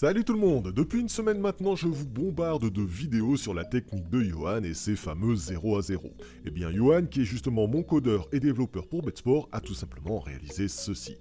Salut tout le monde. Depuis une semaine maintenant, je vous bombarde de vidéos sur la technique de Johan et ses fameux 0 à 0. Eh bien, Johan, qui est justement mon codeur et développeur pour BetSport, a tout simplement réalisé ceci.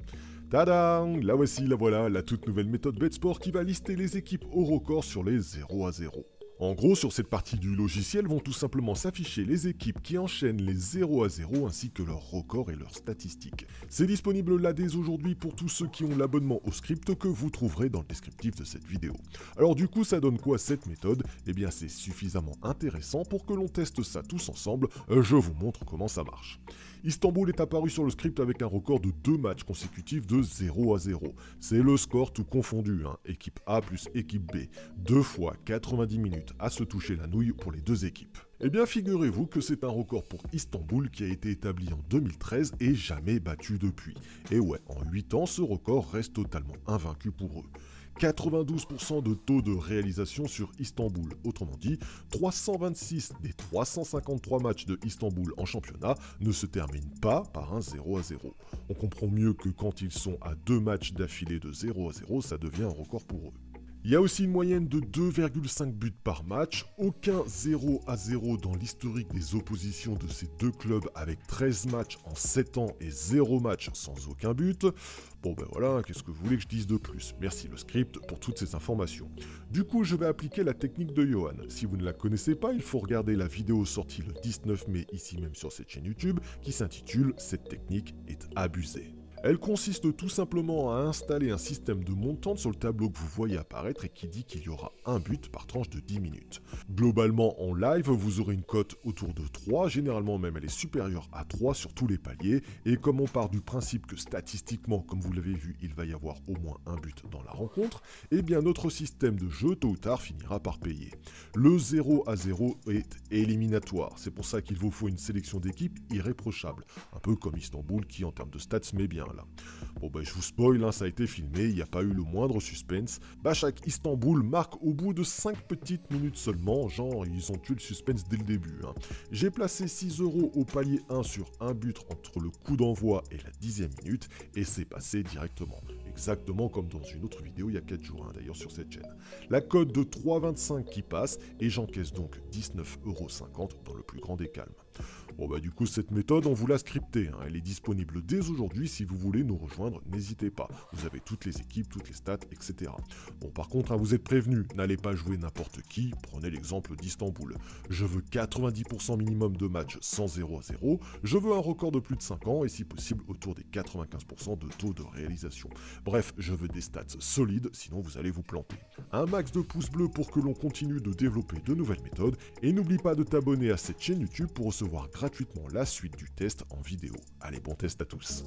Tadam! La voici, la voilà, la toute nouvelle méthode BetSport qui va lister les équipes au record sur les 0 à 0. En gros, sur cette partie du logiciel vont tout simplement s'afficher les équipes qui enchaînent les 0 à 0 ainsi que leurs records et leurs statistiques. C'est disponible là dès aujourd'hui pour tous ceux qui ont l'abonnement au script que vous trouverez dans le descriptif de cette vidéo. Alors du coup, ça donne quoi cette méthode? Eh bien, c'est suffisamment intéressant pour que l'on teste ça tous ensemble. Je vous montre comment ça marche. Istanbul est apparu sur le script avec un record de 2 matchs consécutifs de 0 à 0. C'est le score tout confondu, hein. Équipe A plus équipe B. 2 fois 90 minutes à se toucher la nouille pour les deux équipes. Eh bien, figurez-vous que c'est un record pour Istanbul qui a été établi en 2013 et jamais battu depuis. Et ouais, en 8 ans, ce record reste totalement invaincu pour eux. 92% de taux de réalisation sur Istanbul. Autrement dit, 326 des 353 matchs de Istanbul en championnat ne se terminent pas par un 0 à 0. On comprend mieux que quand ils sont à 2 matchs d'affilée de 0 à 0, ça devient un record pour eux. Il y a aussi une moyenne de 2,5 buts par match, aucun 0 à 0 dans l'historique des oppositions de ces deux clubs avec 13 matchs en 7 ans et 0 match sans aucun but. Bon ben voilà, qu'est-ce que vous voulez que je dise de plus? Merci le script pour toutes ces informations. Du coup, je vais appliquer la technique de Johan. Si vous ne la connaissez pas, il faut regarder la vidéo sortie le 19 mai ici même sur cette chaîne YouTube qui s'intitule « Cette technique est abusée ». Elle consiste tout simplement à installer un système de montante sur le tableau que vous voyez apparaître et qui dit qu'il y aura un but par tranche de 10 minutes. Globalement, en live, vous aurez une cote autour de 3, généralement même elle est supérieure à 3 sur tous les paliers, et comme on part du principe que statistiquement, comme vous l'avez vu, il va y avoir au moins un but dans la rencontre, eh bien notre système de jeu, tôt ou tard, finira par payer. Le 0 à 0 est éliminatoire, c'est pour ça qu'il vous faut une sélection d'équipes irréprochable, un peu comme Istanbul qui en termes de stats met bien. Là. Bon bah je vous spoil, hein, ça a été filmé, il n'y a pas eu le moindre suspense. Başak Istanbul marque au bout de 5 petites minutes seulement, genre ils ont tué le suspense dès le début. Hein. J'ai placé 6 € au palier 1 sur un but entre le coup d'envoi et la 10e minute, et c'est passé directement. Exactement comme dans une autre vidéo il y a 4 jours, hein, d'ailleurs sur cette chaîne. La cote de 3,25 qui passe, et j'encaisse donc 19,50 € dans le plus grand des calmes. Bon bah du coup cette méthode on vous l'a scriptée, hein. Elle est disponible dès aujourd'hui si vous voulez nous rejoindre, n'hésitez pas. Vous avez toutes les équipes, toutes les stats, etc. Bon par contre hein, vous êtes prévenus, n'allez pas jouer n'importe qui, prenez l'exemple d'Istanbul. Je veux 90% minimum de matchs sans 0 à 0, je veux un record de plus de 5 ans et si possible autour des 95% de taux de réalisation. Bref, je veux des stats solides, sinon vous allez vous planter. Un max de pouces bleus pour que l'on continue de développer de nouvelles méthodes et n'oublie pas de t'abonner à cette chaîne YouTube pour recevoir gratuitement la suite du test en vidéo. Allez, bon test à tous.